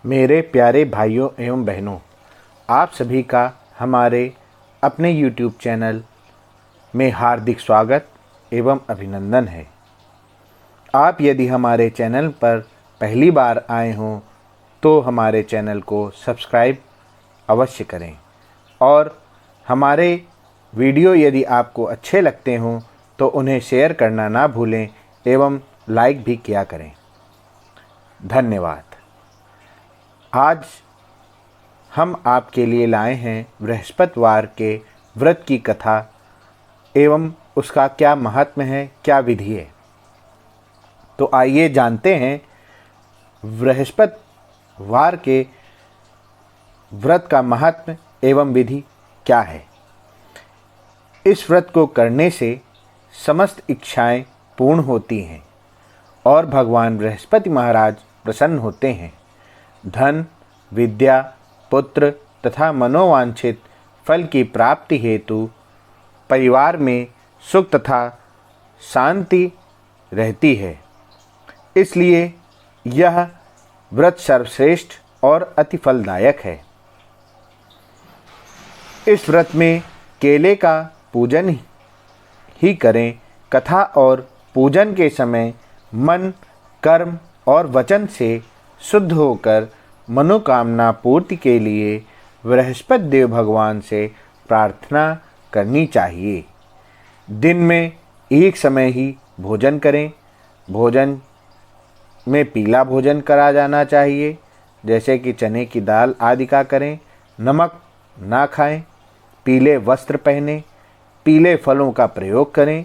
मेरे प्यारे भाइयों एवं बहनों, आप सभी का हमारे अपने YouTube चैनल में हार्दिक स्वागत एवं अभिनंदन है। आप यदि हमारे चैनल पर पहली बार आए हों तो हमारे चैनल को सब्सक्राइब अवश्य करें और हमारे वीडियो यदि आपको अच्छे लगते हों तो उन्हें शेयर करना ना भूलें एवं लाइक भी किया करें। धन्यवाद। आज हम आपके लिए लाए हैं बृहस्पतिवार के व्रत की कथा एवं उसका क्या महात्म्य है, क्या विधि है। तो आइए जानते हैं बृहस्पतिवार के व्रत का महात्म्य एवं विधि क्या है। इस व्रत को करने से समस्त इच्छाएं पूर्ण होती हैं और भगवान बृहस्पति महाराज प्रसन्न होते हैं। धन, विद्या, पुत्र तथा मनोवांछित फल की प्राप्ति हेतु परिवार में सुख तथा शांति रहती है। इसलिए यह व्रत सर्वश्रेष्ठ और अति फलदायक है। इस व्रत में केले का पूजन ही करें। कथा और पूजन के समय मन, कर्म और वचन से शुद्ध होकर मनोकामना पूर्ति के लिए बृहस्पति देव भगवान से प्रार्थना करनी चाहिए। दिन में एक समय ही भोजन करें। भोजन में पीला भोजन करा जाना चाहिए, जैसे कि चने की दाल आदि का करें। नमक ना खाएं। पीले वस्त्र पहनें। पीले फलों का प्रयोग करें।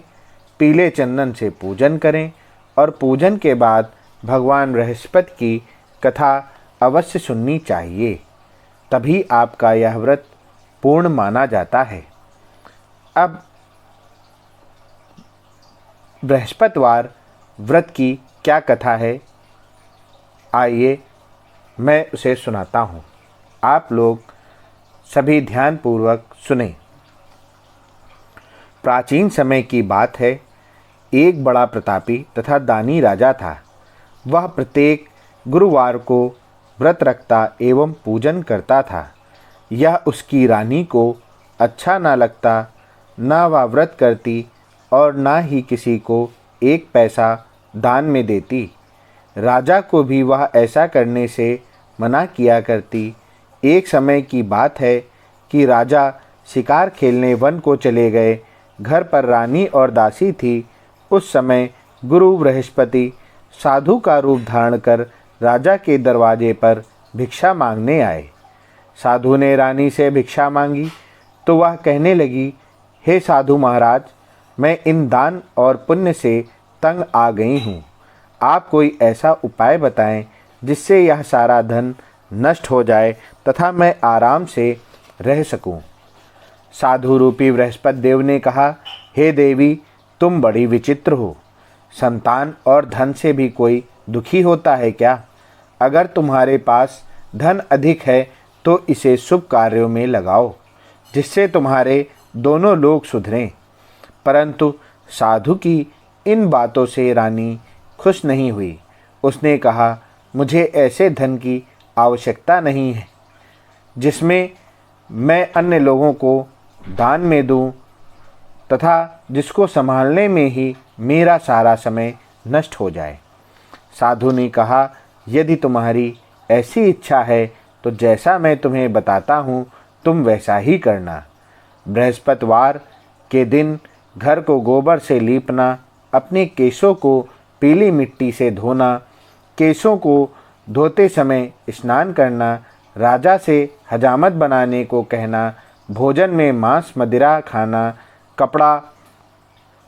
पीले चंदन से पूजन करें और पूजन के बाद भगवान बृहस्पति की कथा अवश्य सुननी चाहिए। तभी आपका यह व्रत पूर्ण माना जाता है। अब बृहस्पतिवार व्रत की क्या कथा है, आइए मैं उसे सुनाता हूँ। आप लोग सभी ध्यानपूर्वक सुनें। प्राचीन समय की बात है। एक बड़ा प्रतापी तथा दानी राजा था। वह प्रत्येक गुरुवार को व्रत रखता एवं पूजन करता था। यह उसकी रानी को अच्छा न लगता। न वह व्रत करती और न ही किसी को एक पैसा दान में देती। राजा को भी वह ऐसा करने से मना किया करती। एक समय की बात है कि राजा शिकार खेलने वन को चले गए। घर पर रानी और दासी थी। उस समय गुरु बृहस्पति साधु का रूप धारण कर राजा के दरवाजे पर भिक्षा मांगने आए। साधु ने रानी से भिक्षा मांगी तो वह कहने लगी, हे साधु महाराज, मैं इन दान और पुण्य से तंग आ गई हूँ। आप कोई ऐसा उपाय बताएं जिससे यह सारा धन नष्ट हो जाए तथा मैं आराम से रह सकूं। साधु रूपी बृहस्पति देव ने कहा, हे देवी, तुम बड़ी विचित्र हो। संतान और धन से भी कोई दुखी होता है क्या? अगर तुम्हारे पास धन अधिक है तो इसे शुभ कार्यों में लगाओ, जिससे तुम्हारे दोनों लोग सुधरें। परंतु साधु की इन बातों से रानी खुश नहीं हुई। उसने कहा, मुझे ऐसे धन की आवश्यकता नहीं है जिसमें मैं अन्य लोगों को दान में दूं तथा जिसको संभालने में ही मेरा सारा समय नष्ट हो जाए। साधु ने कहा, यदि तुम्हारी ऐसी इच्छा है तो जैसा मैं तुम्हें बताता हूँ तुम वैसा ही करना। बृहस्पतिवार के दिन घर को गोबर से लीपना, अपने केशों को पीली मिट्टी से धोना, केशों को धोते समय स्नान करना, राजा से हजामत बनाने को कहना, भोजन में मांस मदिरा खाना, कपड़ा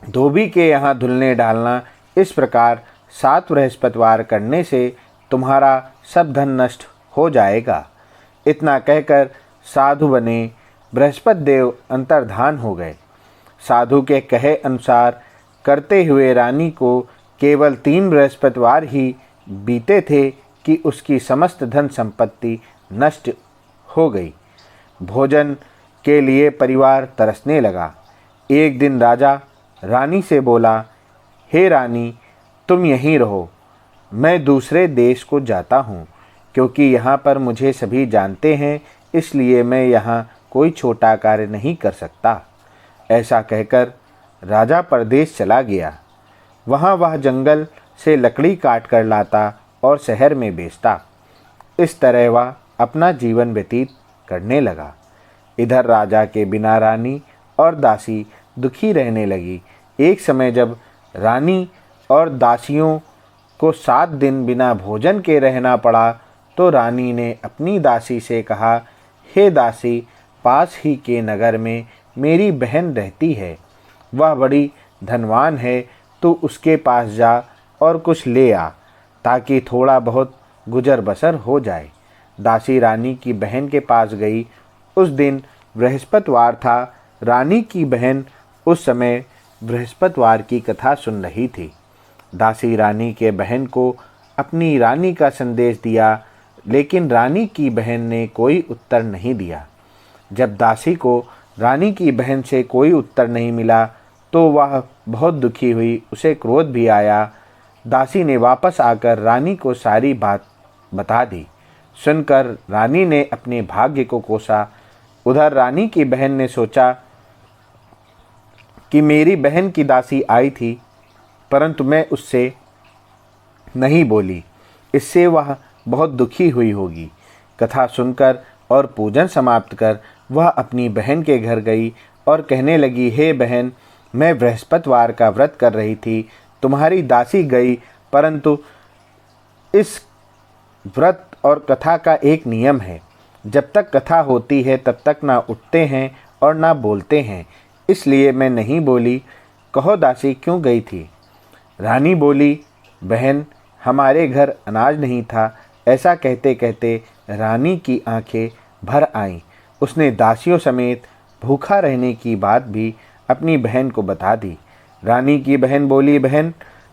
धोबी के यहाँ धुलने डालना। इस प्रकार 7 बृहस्पतिवार करने से तुम्हारा सब धन नष्ट हो जाएगा। इतना कहकर साधु बने बृहस्पति देव अंतर्धान हो गए। साधु के कहे अनुसार करते हुए रानी को केवल 3 बृहस्पतिवार ही बीते थे कि उसकी समस्त धन संपत्ति नष्ट हो गई। भोजन के लिए परिवार तरसने लगा। एक दिन राजा रानी से बोला, हे रानी, तुम यहीं रहो, मैं दूसरे देश को जाता हूँ। क्योंकि यहाँ पर मुझे सभी जानते हैं, इसलिए मैं यहाँ कोई छोटा कार्य नहीं कर सकता। ऐसा कहकर राजा परदेश चला गया। वहाँ वह जंगल से लकड़ी काट कर लाता और शहर में बेचता। इस तरह वह अपना जीवन व्यतीत करने लगा। इधर राजा के बिना रानी और दासी दुखी रहने लगी। एक समय जब रानी और दासियों को 7 दिन बिना भोजन के रहना पड़ा, तो रानी ने अपनी दासी से कहा, हे दासी, पास ही के नगर में मेरी बहन रहती है, वह बड़ी धनवान है, तू उसके पास जा और कुछ ले आ, ताकि थोड़ा बहुत गुजर बसर हो जाए। दासी रानी की बहन के पास गई। उस दिन बृहस्पतिवार था। रानी की बहन उस समय बृहस्पतिवार की कथा सुन रही थी। दासी रानी के बहन को अपनी रानी का संदेश दिया, लेकिन रानी की बहन ने कोई उत्तर नहीं दिया। जब दासी को रानी की बहन से कोई उत्तर नहीं मिला, तो वह बहुत दुखी हुई। उसे क्रोध भी आया। दासी ने वापस आकर रानी को सारी बात बता दी। सुनकर रानी ने अपने भाग्य को कोसा। उधर रानी की बहन ने सोचा कि मेरी बहन की दासी आई थी, परंतु मैं उससे नहीं बोली, इससे वह बहुत दुखी हुई होगी। कथा सुनकर और पूजन समाप्त कर वह अपनी बहन के घर गई और कहने लगी, हे बहन, मैं बृहस्पतिवार का व्रत कर रही थी, तुम्हारी दासी गई, परंतु इस व्रत और कथा का एक नियम है, जब तक कथा होती है तब तक ना उठते हैं और ना बोलते हैं, इसलिए मैं नहीं बोली। कहो दासी, क्यों गई थी? रानी बोली, बहन, हमारे घर अनाज नहीं था। ऐसा कहते कहते रानी की आंखें भर आईं। उसने दासियों समेत भूखा रहने की बात भी अपनी बहन को बता दी। रानी की बहन बोली, बहन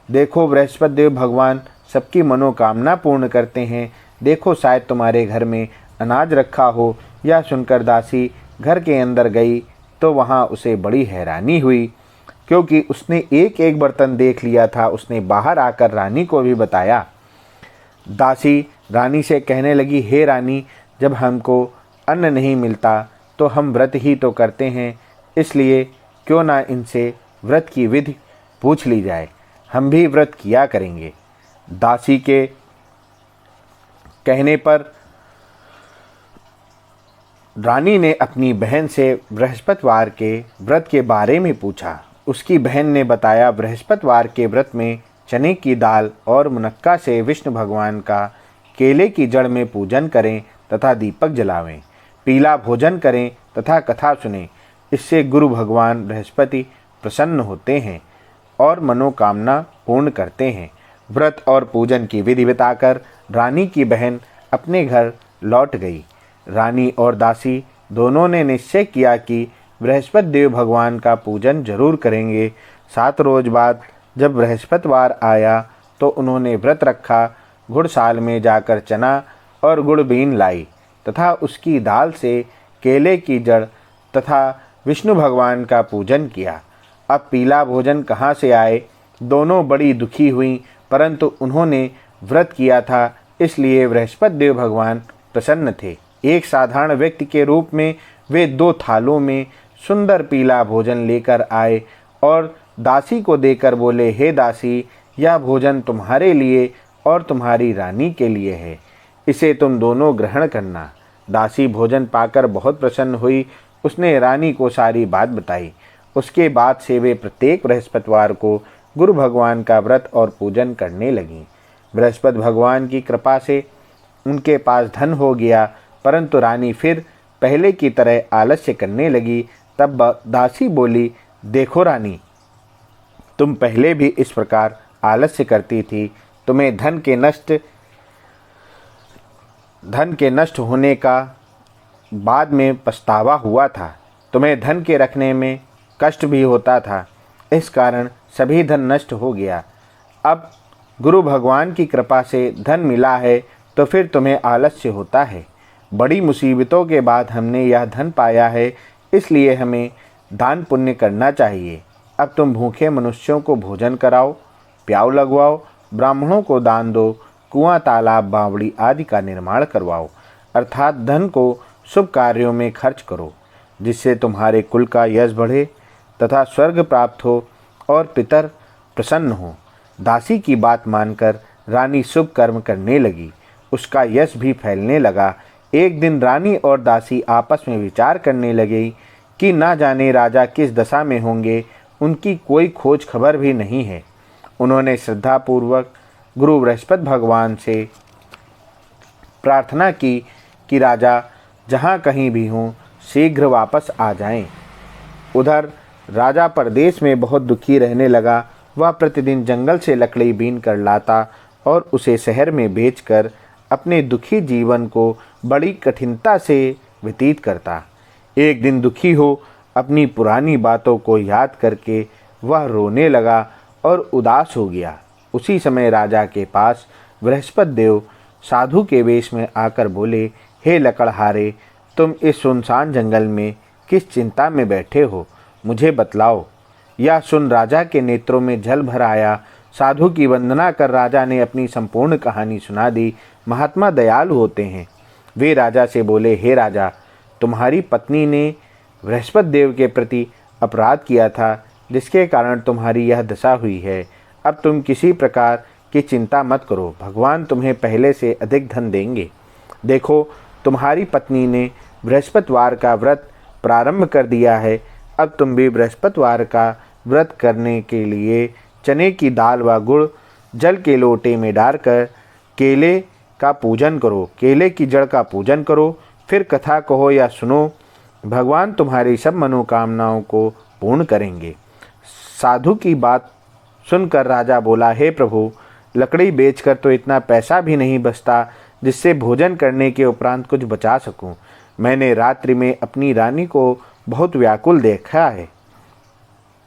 देखो, बृहस्पति देव भगवान सबकी मनोकामना पूर्ण करते हैं, देखो शायद तुम्हारे घर में अनाज रखा हो। यह सुनकर दासी घर के अंदर गई तो वहाँ उसे बड़ी हैरानी हुई, क्योंकि उसने एक एक बर्तन देख लिया था। उसने बाहर आकर रानी को भी बताया। दासी रानी से कहने लगी, हे रानी, जब हमको अन्न नहीं मिलता तो हम व्रत ही तो करते हैं, इसलिए क्यों ना इनसे व्रत की विधि पूछ ली जाए, हम भी व्रत किया करेंगे। दासी के कहने पर रानी ने अपनी बहन से बृहस्पतिवार के व्रत के बारे में पूछा। उसकी बहन ने बताया, बृहस्पतिवार के व्रत में चने की दाल और मुनक्का से विष्णु भगवान का केले की जड़ में पूजन करें तथा दीपक जलावें, पीला भोजन करें तथा कथा सुनें। इससे गुरु भगवान बृहस्पति प्रसन्न होते हैं और मनोकामना पूर्ण करते हैं। व्रत और पूजन की विधि बताकर रानी की बहन अपने घर लौट गई। रानी और दासी दोनों ने निश्चय किया कि बृहस्पति देव भगवान का पूजन जरूर करेंगे। 7 रोज बाद जब बृहस्पतिवार आया तो उन्होंने व्रत रखा। घुड़साल में जाकर चना और गुड़ बीन लाई तथा उसकी दाल से केले की जड़ तथा विष्णु भगवान का पूजन किया। अब पीला भोजन कहाँ से आए? दोनों बड़ी दुखी हुई, परंतु उन्होंने व्रत किया था, इसलिए बृहस्पति देव भगवान प्रसन्न थे। एक साधारण व्यक्ति के रूप में वे 2 थालों में सुंदर पीला भोजन लेकर आए और दासी को देकर बोले, हे दासी, यह भोजन तुम्हारे लिए और तुम्हारी रानी के लिए है, इसे तुम दोनों ग्रहण करना। दासी भोजन पाकर बहुत प्रसन्न हुई। उसने रानी को सारी बात बताई। उसके बाद से वे प्रत्येक बृहस्पतिवार को गुरु भगवान का व्रत और पूजन करने लगीं। बृहस्पति भगवान की कृपा से उनके पास धन हो गया, परंतु रानी फिर पहले की तरह आलस्य करने लगी। तब दासी बोली, देखो रानी, तुम पहले भी इस प्रकार आलस्य करती थी, तुम्हें धन के नष्ट होने का बाद में पछतावा हुआ था। तुम्हें धन के रखने में कष्ट भी होता था, इस कारण सभी धन नष्ट हो गया। अब गुरु भगवान की कृपा से धन मिला है तो फिर तुम्हें आलस्य होता है। बड़ी मुसीबतों के बाद हमने यह धन पाया है, इसलिए हमें दान पुण्य करना चाहिए। अब तुम भूखे मनुष्यों को भोजन कराओ, प्याव लगवाओ, ब्राह्मणों को दान दो कुआं, तालाब, बावड़ी आदि का निर्माण करवाओ, अर्थात धन को शुभ कार्यों में खर्च करो, जिससे तुम्हारे कुल का यश बढ़े तथा स्वर्ग प्राप्त हो और पितर प्रसन्न हो। दासी की बात मानकर रानी शुभ कर्म करने लगी। उसका यश भी फैलने लगा। एक दिन रानी और दासी आपस में विचार करने लगे कि ना जाने राजा किस दशा में होंगे, उनकी कोई खोज खबर भी नहीं है। उन्होंने श्रद्धापूर्वक गुरु बृहस्पति भगवान से प्रार्थना की कि राजा जहाँ कहीं भी हों शीघ्र वापस आ जाएं। उधर राजा परदेश में बहुत दुखी रहने लगा। वह प्रतिदिन जंगल से लकड़ी बीन कर लाता और उसे शहर में बेचकर अपने दुखी जीवन को बड़ी कठिनता से व्यतीत करता। एक दिन दुखी हो अपनी पुरानी बातों को याद करके वह रोने लगा और उदास हो गया। उसी समय राजा के पास बृहस्पति देव साधु के वेश में आकर बोले, हे लकड़हारे, तुम इस सुनसान जंगल में किस चिंता में बैठे हो, मुझे बतलाओ। यह सुन राजा के नेत्रों में जल भर आया। साधु की वंदना कर राजा ने अपनी संपूर्ण कहानी सुना दी। महात्मा दयालु होते हैं। वे राजा से बोले, हे राजा, तुम्हारी पत्नी ने बृहस्पति देव के प्रति अपराध किया था, जिसके कारण तुम्हारी यह दशा हुई है। अब तुम किसी प्रकार की चिंता मत करो, भगवान तुम्हें पहले से अधिक धन देंगे। देखो, तुम्हारी पत्नी ने बृहस्पतिवार का व्रत प्रारंभ कर दिया है। अब तुम भी बृहस्पतिवार का व्रत करने के लिए चने की दाल व गुड़ जल के लोटे में डालकर केले का पूजन करो, केले की जड़ का पूजन करो, फिर कथा कहो या सुनो, भगवान तुम्हारी सब मनोकामनाओं को पूर्ण करेंगे। साधु की बात सुनकर राजा बोला, हे प्रभु, लकड़ी बेचकर तो इतना पैसा भी नहीं बचता जिससे भोजन करने के उपरांत कुछ बचा सकूं। मैंने रात्रि में अपनी रानी को बहुत व्याकुल देखा है।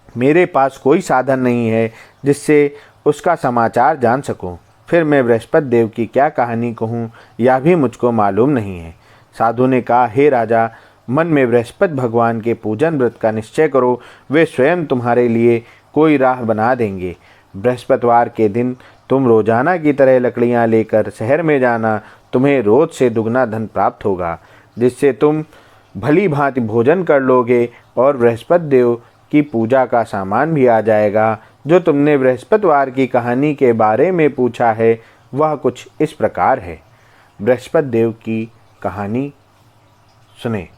मेरे पास कोई साधन नहीं है जिससे उसका समाचार जान सकूं। फिर मैं बृहस्पति देव की क्या कहानी कहूं, यह भी मुझको मालूम नहीं है। साधु ने कहा, हे राजा, मन में बृहस्पति भगवान के पूजन व्रत का निश्चय करो, वे स्वयं तुम्हारे लिए कोई राह बना देंगे। बृहस्पतिवार के दिन तुम रोजाना की तरह लकड़ियां लेकर शहर में जाना। तुम्हें रोज से दुगना धन प्राप्त होगा, जिससे तुम भली भांति भोजन कर लोगे और बृहस्पति देव की पूजा का सामान भी आ जाएगा। जो तुमने बृहस्पतिवार की कहानी के बारे में पूछा है, वह कुछ इस प्रकार है। बृहस्पति देव की कहानी सुने।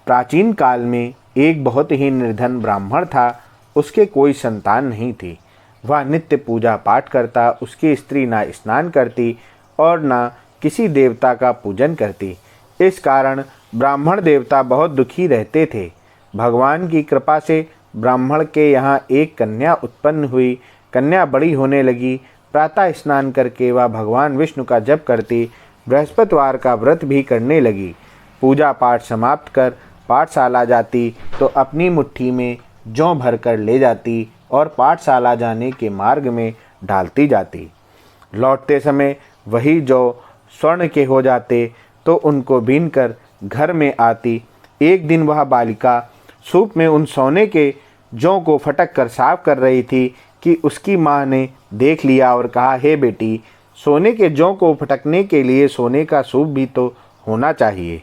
प्राचीन काल में एक बहुत ही निर्धन ब्राह्मण था। उसके कोई संतान नहीं थी। वह नित्य पूजा पाठ करता। उसकी स्त्री ना स्नान करती और ना किसी देवता का पूजन करती। इस कारण ब्राह्मण देवता बहुत दुखी रहते थे। भगवान की कृपा से ब्राह्मण के यहाँ एक कन्या उत्पन्न हुई। कन्या बड़ी होने लगी। प्रातः स्नान करके वह भगवान विष्णु का जप करती। बृहस्पतिवार का व्रत भी करने लगी। पूजा पाठ समाप्त कर पाठशाला जाती तो अपनी मुट्ठी में जौ भर कर ले जाती और पाठशाला जाने के मार्ग में डालती जाती। लौटते समय वही जौ स्वर्ण के हो जाते तो उनको बीनकर घर में आती। एक दिन वह बालिका सूप में उन सोने के जौ को फटक कर साफ कर रही थी कि उसकी माँ ने देख लिया और कहा, हे बेटी, सोने के जौ को फटकने के लिए सोने का सूप भी तो होना चाहिए।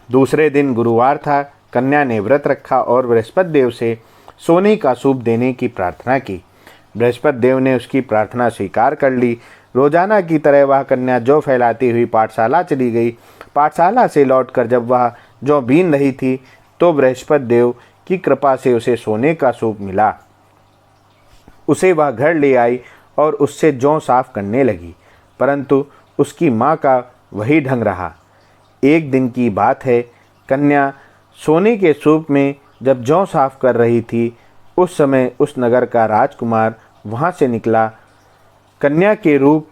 दूसरे दिन गुरुवार था। कन्या ने व्रत रखा और बृहस्पति देव से सोने का सूप देने की प्रार्थना की। बृहस्पति देव ने उसकी प्रार्थना स्वीकार कर ली। रोजाना की तरह वह कन्या जौ फैलाती हुई पाठशाला चली गई। पाठशाला से लौटकर जब वह जौ बीन रही थी तो बृहस्पति देव की कृपा से उसे सोने का सूप मिला। उसे वह घर ले आई और उससे जौ साफ करने लगी, परंतु उसकी माँ का वही ढंग रहा। एक दिन की बात है। कन्या सोने के सूप में जब जौ साफ कर रही थी, उस समय उस नगर का राजकुमार वहाँ से निकला। कन्या के रूप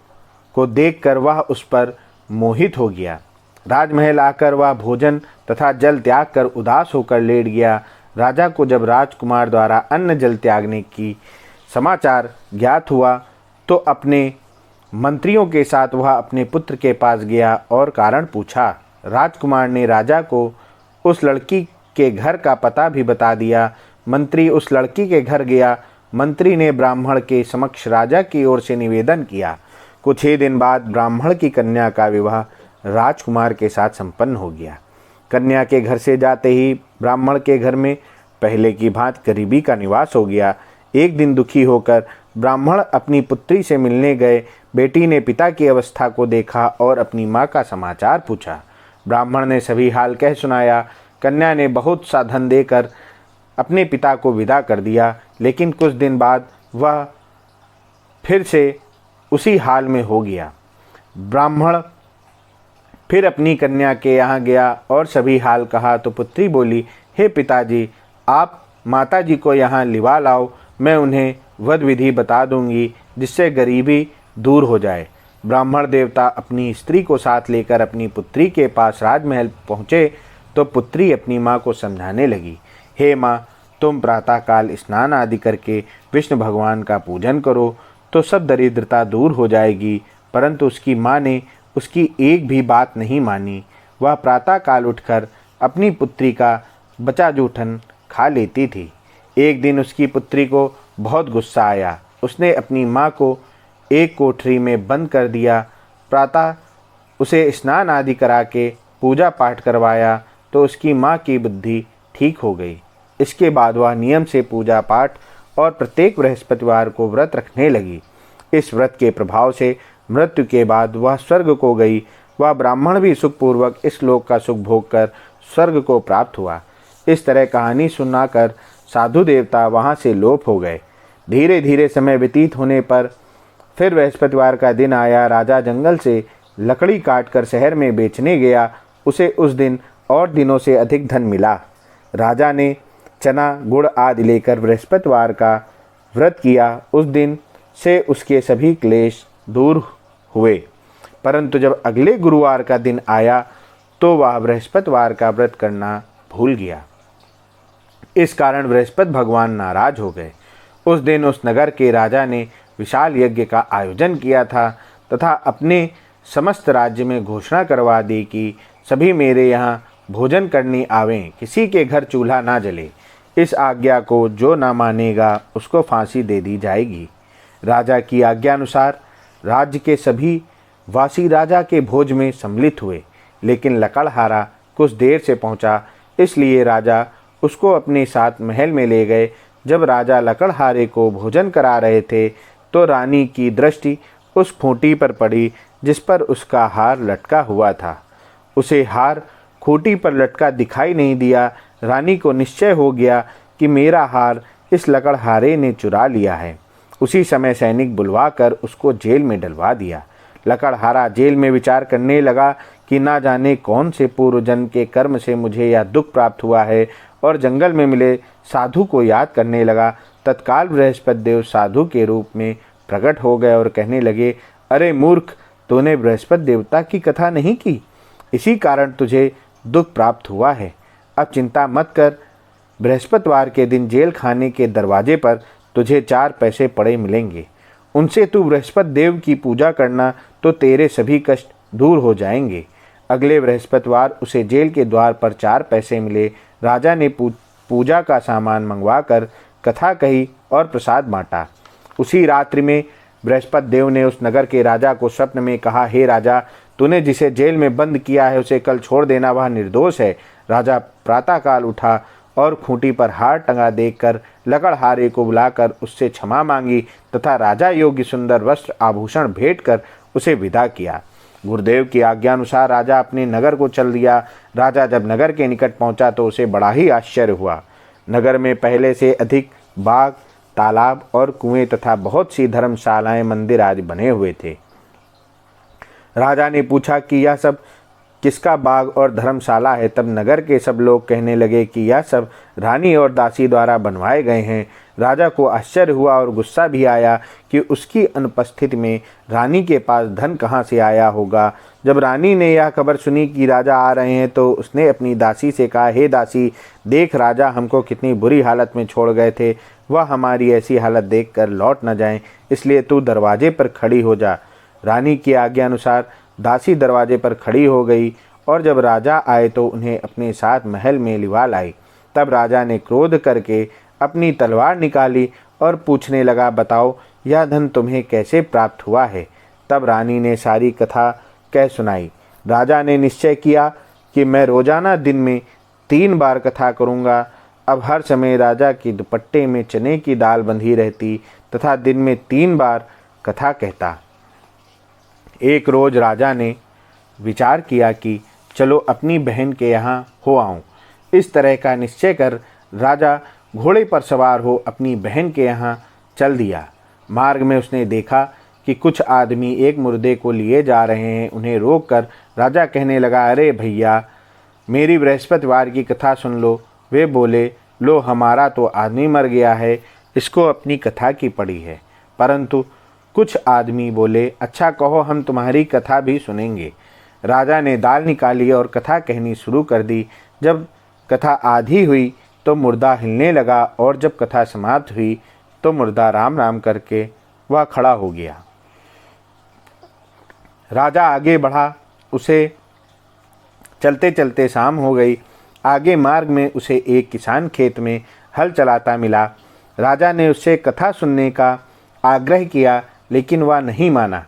को देखकर वह उस पर मोहित हो गया। राजमहल आकर वह भोजन तथा जल त्याग कर उदास होकर लेट गया। राजा को जब राजकुमार द्वारा अन्न जल त्यागने की समाचार ज्ञात हुआ तो अपने मंत्रियों के साथ वह अपने पुत्र के पास गया और कारण पूछा। राजकुमार ने राजा को उस लड़की के घर का पता भी बता दिया। मंत्री उस लड़की के घर गया। मंत्री ने ब्राह्मण के समक्ष राजा की ओर से निवेदन किया कुछ ही दिन बाद ब्राह्मण की कन्या का विवाह राजकुमार के साथ संपन्न हो गया। कन्या के घर से जाते ही ब्राह्मण के घर में पहले की भांति गरीबी का निवास हो गया। एक दिन दुखी होकर ब्राह्मण अपनी पुत्री से मिलने गए। बेटी ने पिता की अवस्था को देखा और अपनी माँ का समाचार पूछा। ब्राह्मण ने सभी हाल कह सुनाया। कन्या ने बहुत सा धन देकर अपने पिता को विदा कर दिया, लेकिन कुछ दिन बाद वह फिर से उसी हाल में हो गया। ब्राह्मण फिर अपनी कन्या के यहाँ गया और सभी हाल कहा तो पुत्री बोली, हे पिताजी, आप माताजी को यहाँ लिवा लाओ, मैं उन्हें वध विधि बता दूंगी जिससे गरीबी दूर हो जाए। ब्राह्मण देवता अपनी स्त्री को साथ लेकर अपनी पुत्री के पास राजमहल पहुँचे तो पुत्री अपनी माँ को समझाने लगी, हे माँ, तुम प्रातःकाल स्नान आदि करके विष्णु भगवान का पूजन करो तो सब दरिद्रता दूर हो जाएगी। परंतु उसकी माँ ने उसकी एक भी बात नहीं मानी। वह प्रातःकाल उठकर अपनी पुत्री का बचा जूठन खा लेती थी। एक दिन उसकी पुत्री को बहुत गुस्सा आया। उसने अपनी माँ को एक कोठरी में बंद कर दिया। प्रातः उसे स्नान आदि करा के पूजा पाठ करवाया तो उसकी माँ की बुद्धि ठीक हो गई। इसके बाद वह नियम से पूजा पाठ और प्रत्येक बृहस्पतिवार को व्रत रखने लगी। इस व्रत के प्रभाव से मृत्यु के बाद वह स्वर्ग को गई। वह ब्राह्मण भी सुखपूर्वक इस लोक का सुख भोग कर स्वर्ग को प्राप्त हुआ। इस तरह कहानी सुनाकर साधु देवता वहाँ से लोप हो गए। धीरे धीरे समय व्यतीत होने पर फिर बृहस्पतिवार का दिन आया। राजा जंगल से लकड़ी काटकर शहर में बेचने गया। उसे उस दिन और दिनों से अधिक धन मिला। राजा ने चना गुड़ आदि लेकर बृहस्पतिवार का व्रत किया। उस दिन से उसके सभी क्लेश दूर हुए। परंतु जब अगले गुरुवार का दिन आया तो वह बृहस्पतिवार का व्रत करना भूल गया। इस कारण बृहस्पति भगवान नाराज हो गए। उस दिन उस नगर के राजा ने विशाल यज्ञ का आयोजन किया था तथा अपने समस्त राज्य में घोषणा करवा दी कि सभी मेरे यहाँ भोजन करने आवें, किसी के घर चूल्हा ना जले। इस आज्ञा को जो ना मानेगा उसको फांसी दे दी जाएगी। राजा की आज्ञा अनुसार राज्य के सभी वासी राजा के भोज में सम्मिलित हुए, लेकिन लकड़हारा कुछ देर से पहुंचा, इसलिए राजा उसको अपने साथ महल में ले गए। जब राजा लकड़हारे को भोजन करा रहे थे तो रानी की दृष्टि उस खूंटी पर पड़ी जिस पर उसका हार लटका हुआ था। उसे हार खूंटी पर लटका दिखाई नहीं दिया। रानी को निश्चय हो गया कि मेरा हार इस लकड़हारे ने चुरा लिया है। उसी समय सैनिक बुलवाकर उसको जेल में डलवा दिया। लकड़हारा जेल में विचार करने लगा कि ना जाने कौन से पूर्व जन्म के कर्म से मुझे यह दुख प्राप्त हुआ है, और जंगल में मिले साधु को याद करने लगा। तत्काल बृहस्पति देव साधु के रूप में प्रकट हो गए और कहने लगे, अरे मूर्ख, तूने बृहस्पति देवता की कथा नहीं की, इसी कारण तुझे दुख प्राप्त हुआ है। अब चिंता मत कर, बृहस्पतिवार के दिन जेल खाने के दरवाजे पर तुझे 4 पैसे पड़े मिलेंगे। उनसे तू बृहस्पति देव की पूजा करना तो तेरे सभी कष्ट दूर हो जाएंगे। अगले बृहस्पतिवार उसे जेल के द्वार पर 4 पैसे मिले। राजा ने पूजा का सामान मंगवाकर कथा कही और प्रसाद बांटा। उसी रात्रि में बृहस्पति देव ने उस नगर के राजा को स्वप्न में कहा, हे राजा, तूने जिसे जेल में बंद किया है उसे कल छोड़ देना, वह निर्दोष है। राजा प्रातःकाल उठा और खूंटी पर हार टंगा देखकर लकड़हारे को बुलाकर उससे क्षमा मांगी तथा राजा योग्य सुंदर वस्त्र आभूषण भेंट कर उसे विदा किया। गुरुदेव की आज्ञानुसार राजा अपने नगर को चल दिया। राजा जब नगर के निकट पहुंचा तो उसे बड़ा ही आश्चर्य हुआ। नगर में पहले से अधिक बाग, तालाब और कुएं तथा बहुत सी धर्मशालाएं, मंदिर आदि बने हुए थे। राजा ने पूछा कि यह सब किसका बाग और धर्मशाला है। तब नगर के सब लोग कहने लगे कि यह सब रानी और दासी द्वारा बनवाए गए हैं। राजा को आश्चर्य हुआ और गुस्सा भी आया कि उसकी अनुपस्थिति में रानी के पास धन कहाँ से आया होगा। जब रानी ने यह खबर सुनी कि राजा आ रहे हैं तो उसने अपनी दासी से कहा, हे दासी, देख राजा हमको कितनी बुरी हालत में छोड़ गए थे, वह हमारी ऐसी हालत देखकर लौट न जाएं, इसलिए तू दरवाजे पर खड़ी हो जा। रानी की आज्ञा अनुसार दासी दरवाजे पर खड़ी हो गई और जब राजा आए तो उन्हें अपने साथ महल में लिवा लाई। तब राजा ने क्रोध करके अपनी तलवार निकाली और पूछने लगा, बताओ यह धन तुम्हें कैसे प्राप्त हुआ है। तब रानी ने सारी कथा कह सुनाई। राजा ने निश्चय किया कि मैं रोजाना दिन में 3 बार कथा करूँगा। अब हर समय राजा के दुपट्टे में चने की दाल बंधी रहती तथा दिन में 3 बार कथा कहता। एक रोज राजा ने विचार किया कि चलो अपनी बहन के यहाँ हो आऊँ। इस तरह का निश्चय कर राजा घोड़े पर सवार हो अपनी बहन के यहाँ चल दिया। मार्ग में उसने देखा कि कुछ आदमी एक मुर्दे को लिए जा रहे हैं। उन्हें रोककर राजा कहने लगा, अरे भैया, मेरी बृहस्पतिवार की कथा सुन लो। वे बोले, लो, हमारा तो आदमी मर गया है, इसको अपनी कथा की पड़ी है। परंतु कुछ आदमी बोले, अच्छा कहो, हम तुम्हारी कथा भी सुनेंगे। राजा ने दाल निकाली और कथा कहनी शुरू कर दी। जब कथा आधी हुई तो मुर्दा हिलने लगा और जब कथा समाप्त हुई तो मुर्दा राम राम करके वह खड़ा हो गया। राजा आगे बढ़ा। उसे चलते चलते शाम हो गई। आगे मार्ग में उसे एक किसान खेत में हल चलाता मिला। राजा ने उससे कथा सुनने का आग्रह किया, लेकिन वह नहीं माना।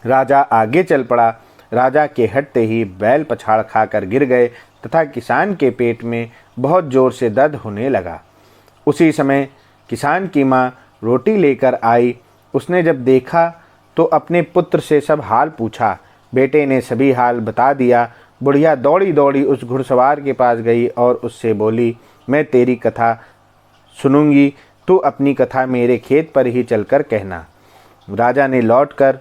राजा आगे चल पड़ा। राजा के हटते ही बैल पछाड़ खाकर गिर गए तथा किसान के पेट में बहुत जोर से दर्द होने लगा। उसी समय किसान की माँ रोटी लेकर आई। उसने जब देखा तो अपने पुत्र से सब हाल पूछा। बेटे ने सभी हाल बता दिया। बुढ़िया दौड़ी दौड़ी उस घुड़सवार के पास गई और उससे बोली, मैं तेरी कथा सुनूंगी, तू अपनी कथा मेरे खेत पर ही चलकर कहना। राजा ने लौटकर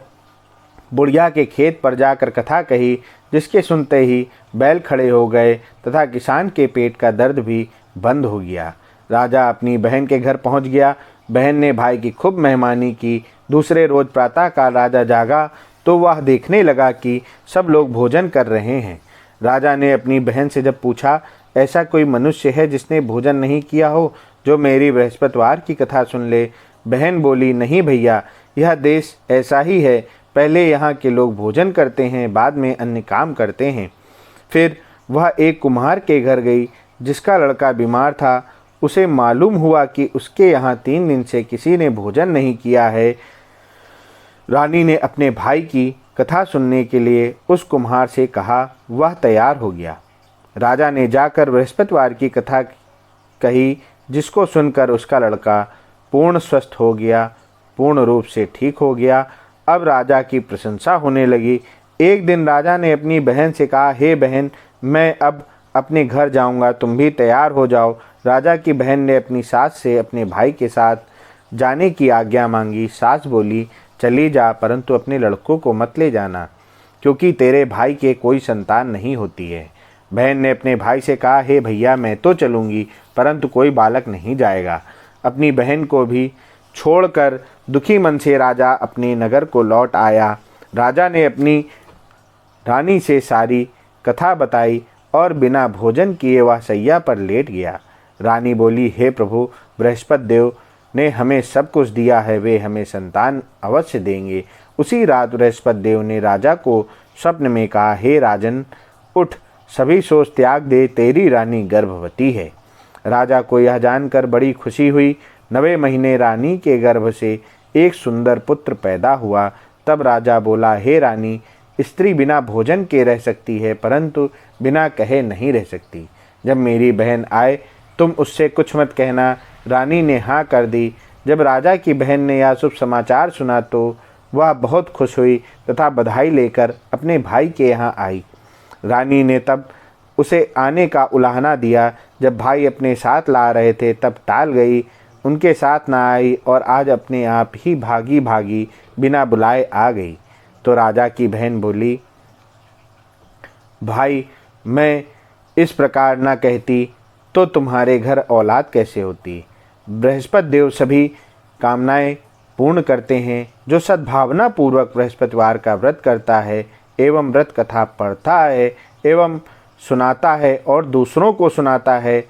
बुढ़िया के खेत पर जाकर कथा कही, जिसके सुनते ही बैल खड़े हो गए तथा किसान के पेट का दर्द भी बंद हो गया। राजा अपनी बहन के घर पहुंच गया। बहन ने भाई की खूब मेहमानी की। दूसरे रोज प्रातःकाल राजा जागा तो वह देखने लगा कि सब लोग भोजन कर रहे हैं। राजा ने अपनी बहन से जब पूछा, ऐसा कोई मनुष्य है जिसने भोजन नहीं किया हो, जो मेरी बृहस्पतिवार की कथा सुन ले? बहन बोली, नहीं भैया, यह देश ऐसा ही है। पहले यहाँ के लोग भोजन करते हैं, बाद में अन्य काम करते हैं। फिर वह एक कुम्हार के घर गई, जिसका लड़का बीमार था। उसे मालूम हुआ कि उसके यहाँ 3 दिन से किसी ने भोजन नहीं किया है। रानी ने अपने भाई की कथा सुनने के लिए उस कुम्हार से कहा। वह तैयार हो गया। राजा ने जाकर बृहस्पतिवार की कथा कही, जिसको सुनकर उसका लड़का पूर्ण स्वस्थ हो गया, पूर्ण रूप से ठीक हो गया। अब राजा की प्रशंसा होने लगी। एक दिन राजा ने अपनी बहन से कहा, हे बहन, मैं अब अपने घर जाऊंगा, तुम भी तैयार हो जाओ। राजा की बहन ने अपनी सास से अपने भाई के साथ जाने की आज्ञा मांगी। सास बोली, चली जा, परंतु अपने लड़कों को मत ले जाना, क्योंकि तेरे भाई के कोई संतान नहीं होती है। बहन ने अपने भाई से कहा, हे भैया, मैं तो चलूँगी, परंतु कोई बालक नहीं जाएगा। अपनी बहन को भी छोड़कर दुखी मन से राजा अपने नगर को लौट आया। राजा ने अपनी रानी से सारी कथा बताई और बिना भोजन किए वह सैया पर लेट गया। रानी बोली, हे प्रभु, बृहस्पति देव ने हमें सब कुछ दिया है, वे हमें संतान अवश्य देंगे। उसी रात बृहस्पति देव ने राजा को स्वप्न में कहा, हे राजन, उठ, सभी सोच त्याग दे, तेरी रानी गर्भवती है। राजा को यह जानकर बड़ी खुशी हुई। 9वें महीने रानी के गर्भ से एक सुंदर पुत्र पैदा हुआ। तब राजा बोला, हे रानी, स्त्री बिना भोजन के रह सकती है, परंतु बिना कहे नहीं रह सकती। जब मेरी बहन आए तुम उससे कुछ मत कहना। रानी ने हाँ कर दी। जब राजा की बहन ने यह शुभ समाचार सुना तो वह बहुत खुश हुई तथा बधाई लेकर अपने भाई के यहाँ आई। रानी ने तब उसे आने का उलाहना दिया। जब भाई अपने साथ ला रहे थे तब टाल गई, उनके साथ ना आई और आज अपने आप ही भागी भागी बिना बुलाए आ गई। तो राजा की बहन बोली, भाई, मैं इस प्रकार ना कहती तो तुम्हारे घर औलाद कैसे होती। बृहस्पति देव सभी कामनाएं पूर्ण करते हैं। जो सद्भावना पूर्वक बृहस्पतिवार का व्रत करता है एवं व्रत कथा पढ़ता है एवं सुनाता है और दूसरों को सुनाता है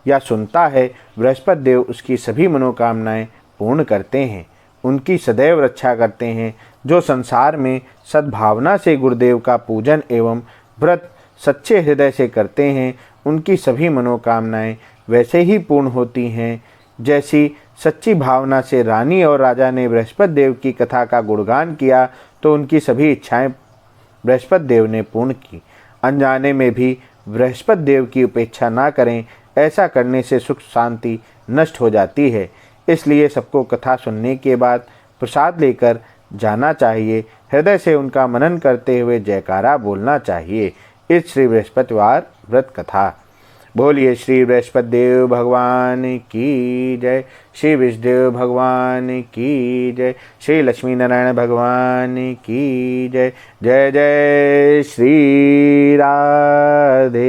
या सुनता है, बृहस्पति देव उसकी सभी मनोकामनाएं पूर्ण करते हैं, उनकी सदैव रक्षा करते हैं। जो संसार में सद्भावना से गुरुदेव का पूजन एवं व्रत सच्चे हृदय से करते हैं, उनकी सभी मनोकामनाएं वैसे ही पूर्ण होती हैं जैसी सच्ची भावना से रानी और राजा ने बृहस्पति देव की कथा का गुणगान किया तो उनकी सभी इच्छाएं बृहस्पति देव ने पूर्ण की। अनजाने में भी बृहस्पति देव की उपेक्षा ना करें, ऐसा करने से सुख शांति नष्ट हो जाती है। इसलिए सबको कथा सुनने के बाद प्रसाद लेकर जाना चाहिए। हृदय से उनका मनन करते हुए जयकारा बोलना चाहिए। इस श्री बृहस्पतिवार व्रत कथा। बोलिए श्री बृहस्पति देव भगवान की जय, श्री विष्णुदेव भगवान की जय, श्री लक्ष्मी नारायण भगवान की जय। जय जय श्री राधे।